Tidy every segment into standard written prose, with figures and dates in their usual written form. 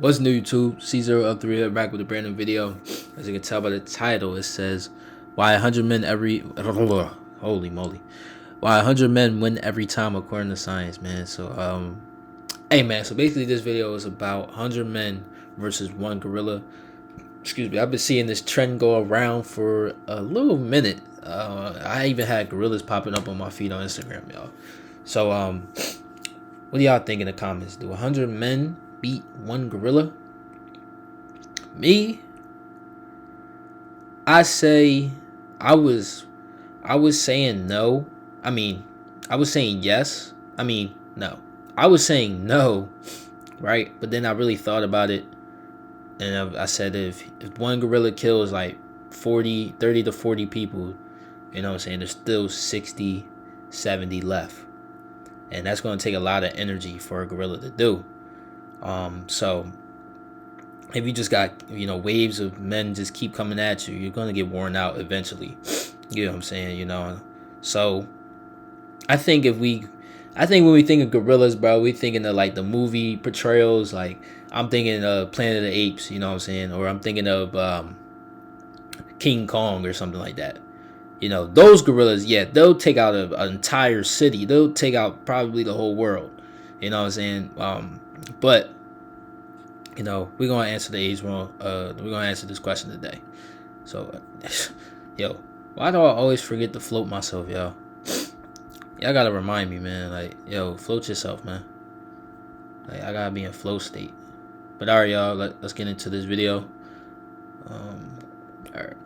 What's new, YouTube? C0 up 3 here, back with a brand new video. As you can tell by the title, it says why 100 men every holy moly, why 100 men win every time according to science, man. So hey man, so basically this video is about 100 men versus one gorilla. Excuse me, I've been seeing this trend go around for a little minute. I even had gorillas popping up on my feed on Instagram, y'all. So what do y'all think in the comments? Do 100 men beat one gorilla? Me, I say I was saying no. I was saying yes. No. I was saying no, right? But then I really thought about it, and I said if one gorilla kills like 30 to 40 people, you know what I'm saying, there's still 60, 70 left. And that's going to take a lot of energy for a gorilla to do. So if you just got, waves of men just keep coming at you, you're going to get worn out eventually. You know what I'm saying? So I think when we think of gorillas, bro, we thinking of like the movie portrayals. Like I'm thinking of Planet of the Apes, you know what I'm saying? Or I'm thinking of King Kong or something like that. Those gorillas, yeah, they'll take out an entire city. They'll take out probably the whole world. You know what I'm saying? But we're gonna answer the age wrong. We're gonna answer this question today. So, yo, why do I always forget to float myself, y'all? Y'all gotta remind me, man. Like, yo, float yourself, man. Like, I gotta be in flow state. But all right, y'all, let's get into this video. All right.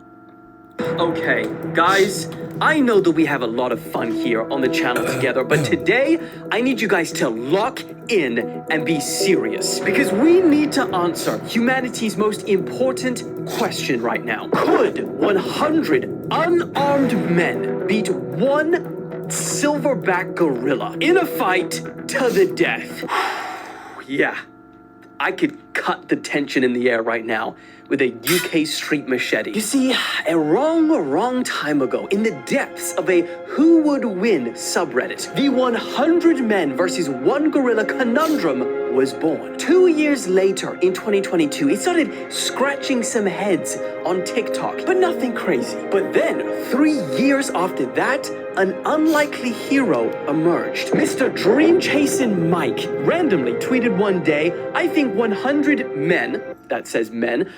Okay, guys, I know that we have a lot of fun here on the channel together, but today I need you guys to lock in and be serious because we need to answer humanity's most important question right now. Could 100 unarmed men beat one silverback gorilla in a fight to the death? Yeah, I could cut the tension in the air right now with a UK street machete. You see, a wrong time ago, in the depths of a who would win subreddit, the 100 men versus one gorilla conundrum was born. 2 years later, in 2022, it started scratching some heads on TikTok, but nothing crazy. But then, 3 years after that, an unlikely hero emerged. Mr. Dream Chasing Mike randomly tweeted one day, I think 100 men, that says men,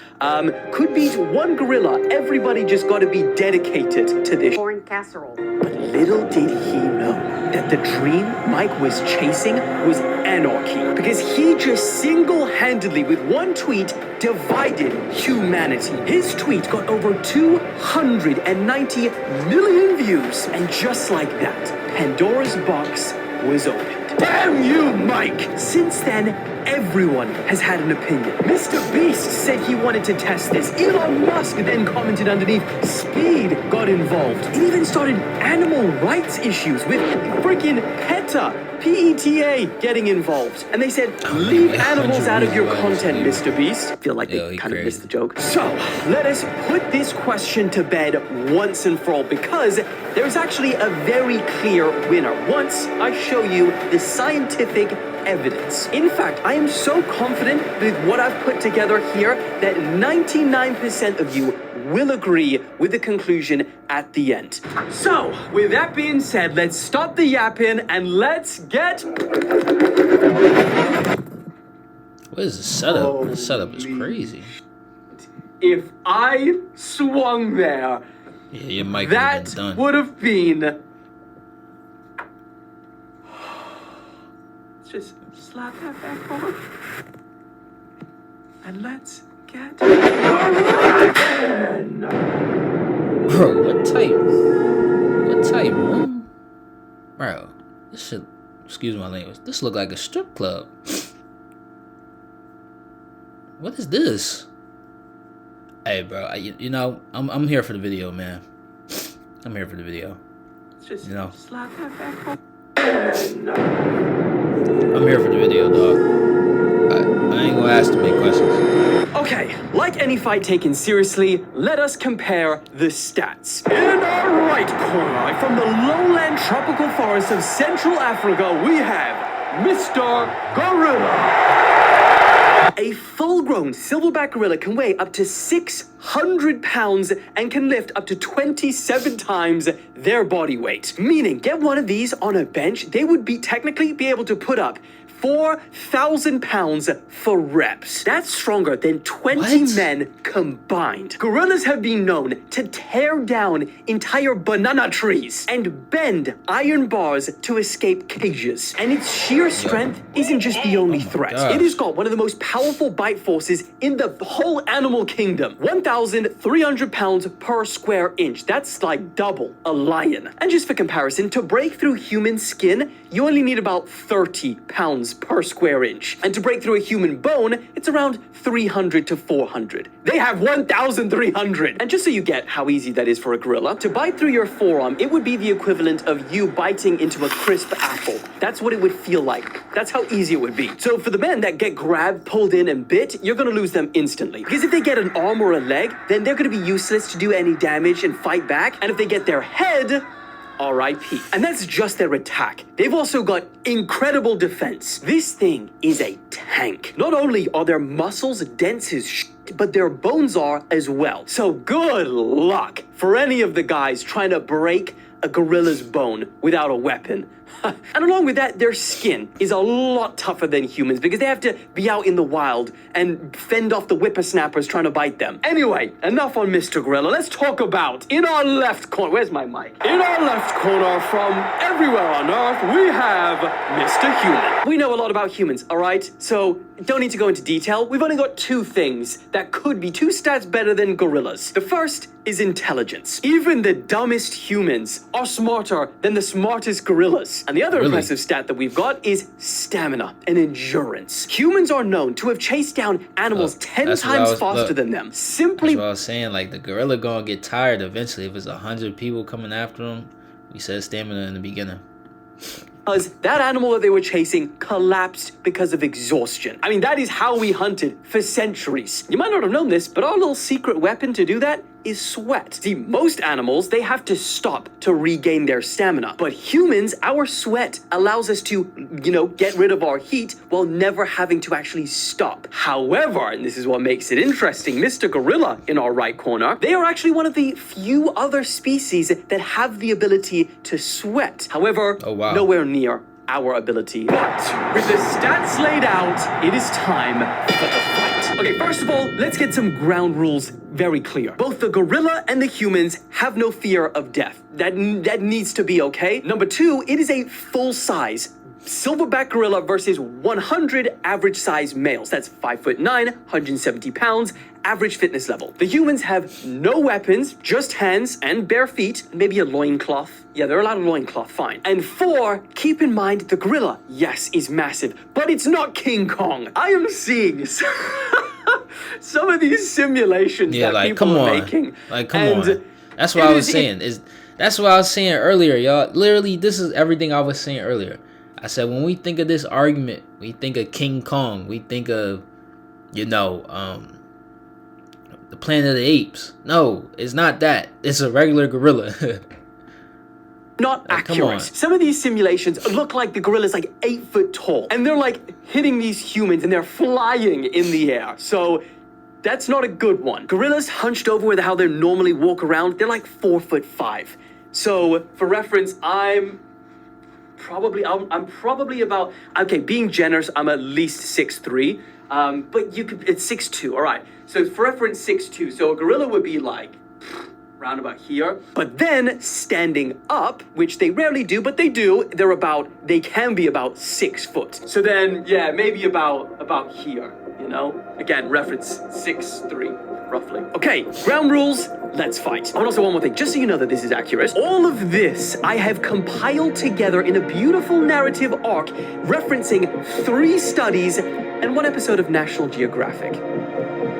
could beat one gorilla. Everybody just got to be dedicated to this. Foreign casserole. But little did he know that the dream Mike was chasing was anarchy. Because he just single-handedly, with one tweet, divided humanity. His tweet got over 290 million views. And just like that, Pandora's box was opened. Damn you, Mike! Since then, everyone has had an opinion. Mr. Beast said he wanted to test this. Elon Musk then commented underneath. Speed got involved. It even started animal rights issues with freaking PETA getting involved. And they said, leave animals out of your content, Mr. Beast. I feel like they kind of missed the joke. So, let us put this question to bed once and for all, because there's actually a very clear winner once I show you the scientific evidence. In fact, I am so confident with what I've put together here that 99% of you will agree with the conclusion at the end. So, with that being said, let's stop the yapping and let's get... What is the setup? The setup is crazy. If I swung there, yeah, your mic that would have been... Let's just slap that back on. And let's get... Bro, what type room? Bro, this shit, excuse my language, this look like a strip club. What is this? Hey, bro, I'm here for the video, man. I'm here for the video. Just slap that back on. I'm here for the video, dog. I ain't gonna ask too many questions. Okay, like any fight taken seriously, let us compare the stats. In our right corner, from the lowland tropical forests of Central Africa, we have Mr. Gorilla. A full full-grown silverback gorilla can weigh up to 600 pounds and can lift up to 27 times their body weight. Meaning, get one of these on a bench, they would technically be able to put up 4,000 pounds for reps. That's stronger than 20 men combined. Gorillas have been known to tear down entire banana trees and bend iron bars to escape cages. And its sheer strength isn't just the only threat. It has got one of the most powerful bite forces in the whole animal kingdom. 1,300 pounds per square inch. That's like double a lion. And just for comparison, to break through human skin, you only need about 30 pounds per square inch. And to break through a human bone, it's around 300 to 400. They have 1,300. And just so you get how easy that is for a gorilla, to bite through your forearm, it would be the equivalent of you biting into a crisp apple. That's what it would feel like. That's how easy it would be. So for the men that get grabbed, pulled in, and bit, you're gonna lose them instantly. Because if they get an arm or a leg, then they're gonna be useless to do any damage and fight back. And if they get their head, R.I.P. And that's just their attack. They've also got incredible defense. This thing is a tank. Not only are their muscles dense as shit, but their bones are as well. So good luck for any of the guys trying to break a gorilla's bone without a weapon. And along with that, their skin is a lot tougher than humans because they have to be out in the wild and fend off the whippersnappers trying to bite them. Anyway, enough on Mr. Gorilla. Let's talk about, in our left corner, where's my mic? In our left corner from everywhere on Earth, we have Mr. Human. We know a lot about humans, all right? So don't need to go into detail. We've only got two things that could be two stats better than gorillas. The first is intelligence. Even the dumbest humans are smarter than the smartest gorillas. And the other impressive stat that we've got is stamina and endurance. Humans are known to have chased down animals 10 times faster than them. Simply, that's what I was saying. Like, the gorilla gonna get tired eventually. If it's 100 people coming after him, we said stamina in the beginning. Because that animal that they were chasing collapsed because of exhaustion. I mean, that is how we hunted for centuries. You might not have known this, but our little secret weapon to do that is sweat. See, most animals, they have to stop to regain their stamina. But humans, our sweat allows us to, get rid of our heat while never having to actually stop. However, and this is what makes it interesting, Mr. Gorilla in our right corner, they are actually one of the few other species that have the ability to sweat. However, nowhere near our ability. But with the stats laid out, it is time for the fight. Okay, first of all, let's get some ground rules very clear. Both the gorilla and the humans have no fear of death. That needs to be okay. Number two, it is a full-size silverback gorilla versus 100 average size males. That's 5'9", 170 pounds, average fitness level. The humans have no weapons, just hands and bare feet, maybe a loincloth. Yeah, they're allowed a loincloth, fine. And four, keep in mind the gorilla, yes, is massive, but it's not King Kong. I am seeing some of these simulations that people are making. Like, come on. That's what I was saying. That's what I was saying earlier, y'all. Literally, this is everything I was saying earlier. I said, when we think of this argument, we think of King Kong. We think of, the Planet of the Apes. No, it's not that. It's a regular gorilla. Not accurate. Some of these simulations look like the gorilla's like 8 foot tall. And they're like hitting these humans and they're flying in the air. So that's not a good one. Gorillas hunched over with how they normally walk around, they're like 4'5". So for reference, I'm probably about, okay, being generous, I'm at least 6'3". But it's 6'2", all right. So for reference, 6'2". So a gorilla would be like round about here. But then standing up, which they rarely do, but they do, they can be about 6 foot. So then, yeah, maybe about here, Again, reference 6'3", roughly. Okay, ground rules, let's fight. And also one more thing, just so you know that this is accurate, all of this I have compiled together in a beautiful narrative arc referencing 3 studies and 1 episode of National Geographic.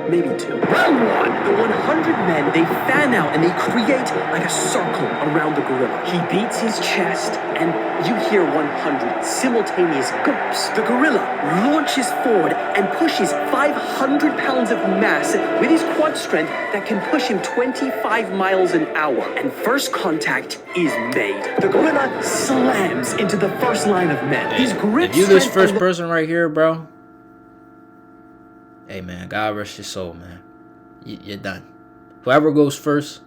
Maybe 2. Round 1, the 100 men, they fan out and they create like a circle around the gorilla. He beats his chest and you hear 100 simultaneous gulps. The gorilla launches forward and pushes 500 pounds of mass with his quad strength that can push him 25 miles an hour. And first contact is made. The gorilla slams into the first line of men. His grip if you this first person right here, bro, hey man, God rest your soul, man. You're done. Whoever goes first,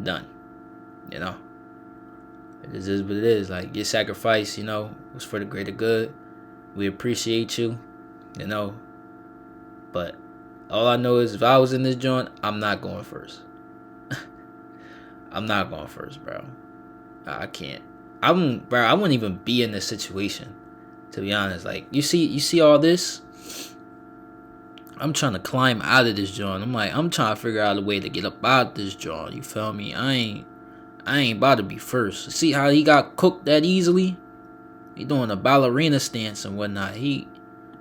done. You know, it is what it is. Like, your sacrifice, you know, was for the greater good. We appreciate you, you know. But all I know is if I was in this joint, I'm not going first. I'm not going first, bro. I can't. I wouldn't even be in this situation, to be honest. Like, you see all this? I'm trying to climb out of this joint. I'm trying to figure out a way to get up out of this joint. You feel me? I ain't about to be first. See how he got cooked that easily? He doing a ballerina stance and whatnot.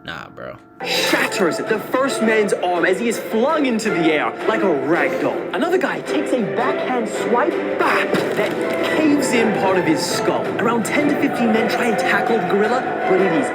Nah, bro. Shatters the first man's arm as he is flung into the air like a rag doll. Another guy takes a backhand swipe, that caves in part of his skull. Around 10 to 15 men try and tackle the gorilla, but it is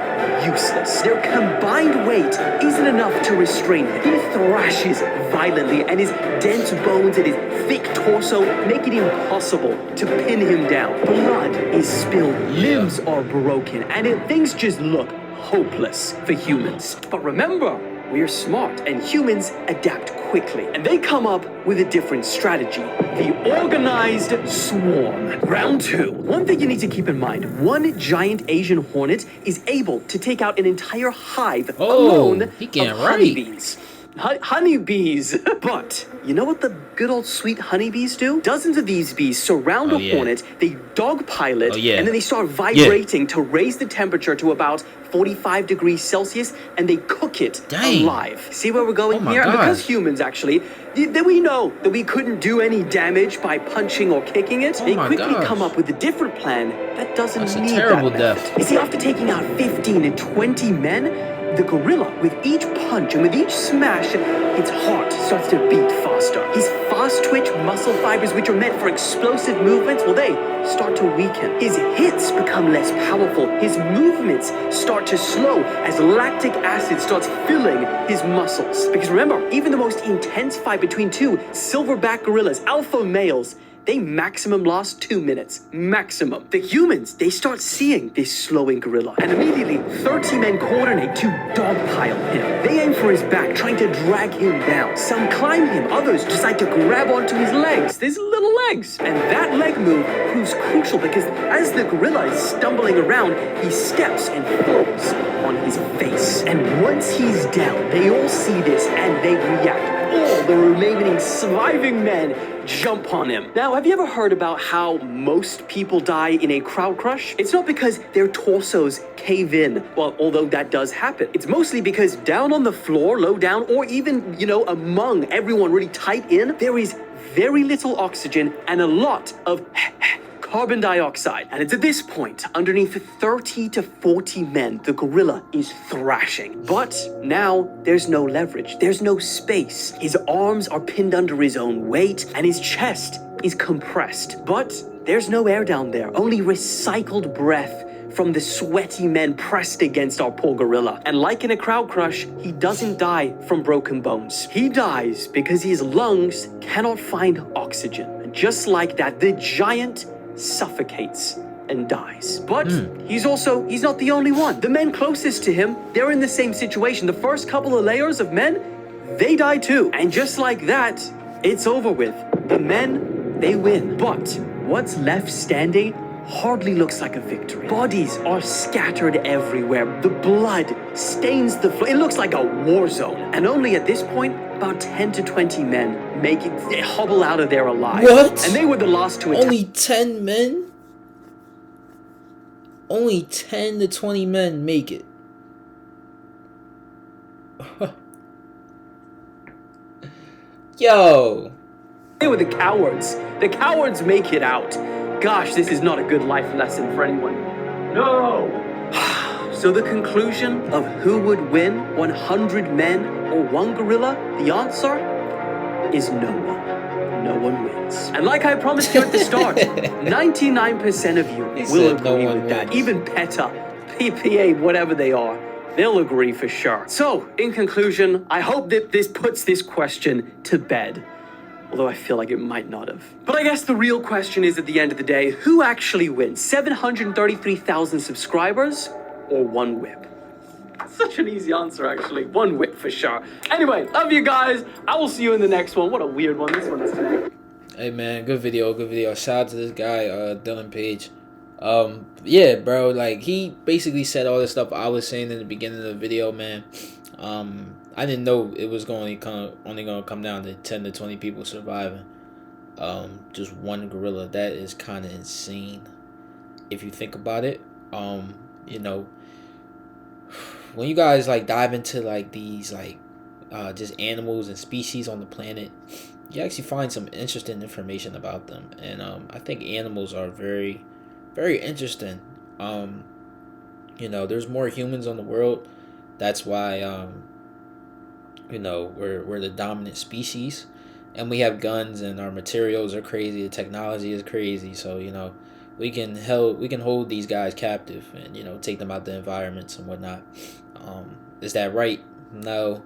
useless. Their combined weight isn't enough to restrain him. He thrashes violently, and his dense bones and his thick torso make it impossible to pin him down. Blood is spilled, limbs are broken, and things just look hopeless for humans. But remember, we're smart, and humans adapt quickly. And they come up with a different strategy. The organized swarm. Round 2. One thing you need to keep in mind, one giant Asian hornet is able to take out an entire hive alone of honeybees. Honeybees. But you know what the good old sweet honeybees do? Dozens of these bees surround a hornet, they dogpile it, and then they start vibrating to raise the temperature to about 45 degrees Celsius, and they cook it alive. See where we're going here? And because humans, actually, that we know that we couldn't do any damage by punching or kicking it, they quickly come up with a different plan that doesn't need that method. You see, after taking out 15 and 20 men, the gorilla, with each punch and with each smash, its heart starts to beat faster. His fast-twitch muscle fibers, which are meant for explosive movements, well, they start to weaken. His hits become less powerful. His movements start to slow as lactic acid starts filling his muscles. Because remember, even the most intense fight between two silverback gorillas, alpha males, they maximum last 2 minutes. Maximum. The humans, they start seeing this slowing gorilla, and immediately 30 men coordinate to dogpile him. They aim for his back, trying to drag him down. Some climb him, others decide to grab onto his legs. His little legs. And that leg move proves crucial because as the gorilla is stumbling around, he steps and falls on his face. And once he's down, they all see this and they react. All the remaining surviving men jump on him. Now, have you ever heard about how most people die in a crowd crush? It's not because their torsos cave in, well, although that does happen. It's mostly because down on the floor, low down, or even, among everyone really tight in, there is very little oxygen and a lot of carbon dioxide. And it's at this point, underneath 30 to 40 men, the gorilla is thrashing. But now there's no leverage. There's no space. His arms are pinned under his own weight and his chest is compressed. But there's no air down there, only recycled breath from the sweaty men pressed against our poor gorilla. And like in a crowd crush, he doesn't die from broken bones. He dies because his lungs cannot find oxygen. And just like that, the giant suffocates and dies. But he's not the only one. The men closest to him, they're in the same situation. The first couple of layers of men, they die too. And just like that, it's over with. The men, they win. But what's left standing hardly looks like a victory. Bodies are scattered everywhere. The blood stains the floor. It looks like a war zone. And only at this point, about 10 to 20 men they hobble out of there alive. What? And they were the last to attack. Only 10 men? Only 10 to 20 men make it. Yo. They were the cowards. The cowards make it out. Gosh, this is not a good life lesson for anyone. No! So the conclusion of who would win, 100 men or one gorilla, the answer is no one. No one wins. And like I promised you at the start, 99% of you will agree with that. Even PETA, PPA, whatever they are, they'll agree for sure. So, in conclusion, I hope that this puts this question to bed. Although I feel like it might not have. But I guess the real question is, at the end of the day, who actually wins? 733,000 subscribers or one whip? Such an easy answer, actually. One whip for sure. Anyway, love you guys. I will see you in the next one. What a weird one this one is today. Hey man, good video, good video. Shout out to this guy, Dylan Page. Yeah, bro, like he basically said all the stuff I was saying in the beginning of the video, man. I didn't know it was only gonna come down to 10 to 20 people surviving. Just one gorilla. That is kind of insane if you think about it. You know, when you guys like dive into like these like just animals and species on the planet, you actually find some interesting information about them. And I think animals are very, very interesting. You know, there's more humans on the world. That's why you know, we're the dominant species, and we have guns, and our materials are crazy. The technology is crazy. So you know, we can hold these guys captive, and you know, take them out the environments and whatnot. Is that right? No.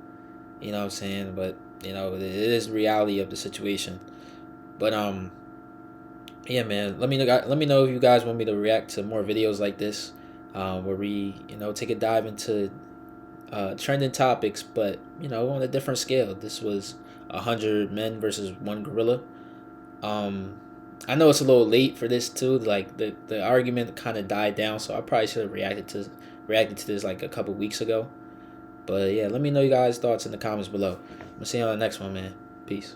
You know what I'm saying? But you know, it is the reality of the situation. But yeah, man. Let me know if you guys want me to react to more videos like this, where we, you know, take a dive into trending topics, but you know, on a different scale. This was 100 men versus one gorilla. I know it's a little late for this too. Like the argument kind of died down, so I probably should have reacted to this like a couple weeks ago. But yeah, let me know you guys' thoughts in the comments below. I'm gonna see you on the next one, man. Peace.